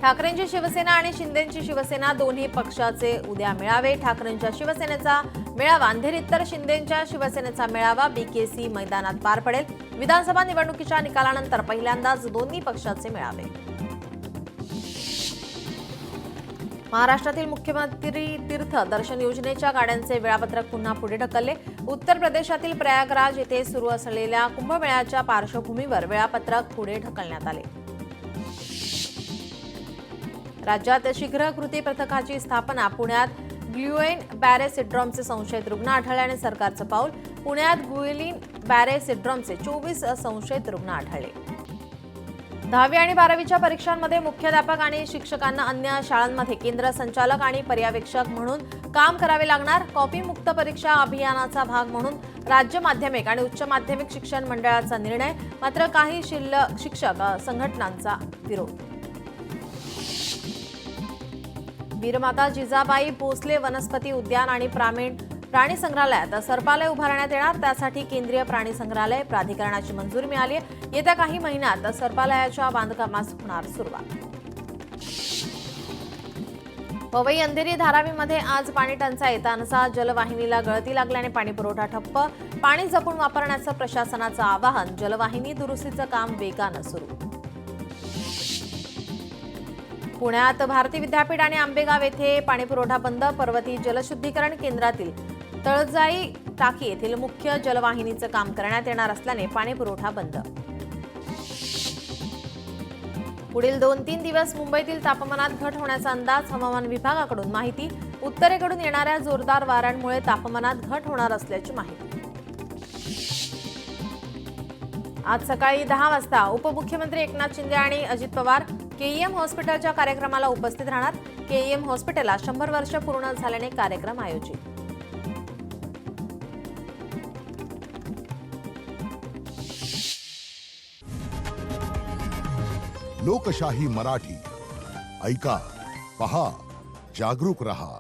ठाकरेंची शिवसेना आणि शिंदेंची शिवसेना दोन्ही पक्षाचे उद्या मेळावे. ठाकरेंच्या शिवसेनेचा मेळावा अंधेरीत तर शिंदेंच्या शिवसेनेचा मेळावा बीकेसी मैदानात पार पडेल. विधानसभा निवडणुकीच्या निकालानंतर पहिल्यांदाच दोन्ही पक्षाचे मेळावे. महाराष्ट्रातील मुख्यमंत्री तीर्थ दर्शन योजनेच्या गाड्यांचे वेळापत्रक पुन्हा पुढे ढकलले. उत्तर प्रदेशातील प्रयागराज येथे सुरू असलेल्या कुंभमेळ्याच्या पार्श्वभूमीवर वेळापत्रक पुढे ढकलण्यात आले. राज्यात शीघ्र कृती पथकाची स्थापना. पुण्यात ग्लुएन बॅरे सिंड्रोमचे संशयित रुग्ण आढळल्याने सरकारचं पाऊल. पुण्यात ग्लुएन बॅरे सिंड्रोमचे 24 संशयित रुग्ण आढळले. 10वी आणि 12वीच्या परीक्षांमध्ये मुख्याध्यापक आणि शिक्षकांना अन्य शाळांमध्ये केंद्र संचालक आणि पर्यवेक्षक म्हणून काम करावे लागणार. कॉपीमुक्त परीक्षा अभियानाचा भाग म्हणून राज्य माध्यमिक आणि उच्च माध्यमिक शिक्षण मंडळाचा निर्णय. मात्र काही शिक्षक संघटनांचा विरोध. वीरमाता जिजाबाई भोसले वनस्पती उद्यान आणि प्राणी संग्रहालयात सर्पालय उभारण्यात येणार. त्यासाठी केंद्रीय प्राणी संग्रहालय प्राधिकरणाची मंजुरी मिळाली आहे. येत्या काही महिन्यात सर्पालयाच्या बांधकामास होणार सुरुवात. पवई अंधेरी धारावीमध्ये आज पाणी टंचाई. तानसा जलवाहिनीला गळती लागल्याने पाणी पुरवठा ठप्प. पाणी जपून वापरण्याचं प्रशासनाचं आवाहन. जलवाहिनी दुरुस्तीचं काम वेगानं सुरू. पुण्यात भारती विद्यापीठ आणि आंबेगाव येथे पाणीपुरवठा बंद. पर्वती जलशुद्धीकरण केंद्रातील तळजाई टाकी येथील मुख्य जलवाहिनीचं काम करण्यात येणार असल्याने पाणीपुरवठा बंद. पुढील 2-3 दिवस मुंबईतील तापमानात घट होण्याचा अंदाज. हवामान विभागाकडून माहिती. उत्तरेकडून येणाऱ्या जोरदार वाऱ्यांमुळे तापमानात घट होणार असल्याची माहिती. आज सकाळी 10 वाजता उपमुख्यमंत्री एकनाथ शिंदे आणि अजित पवार केईएम हॉस्पिटलच्या कार्यक्रमाला उपस्थित राहणार. केईएम हॉस्पिटलला 100 वर्ष पूर्ण झाल्याने कार्यक्रम आयोजित. लोकशाही मराठी ऐका, पहा, जागरूक रहा.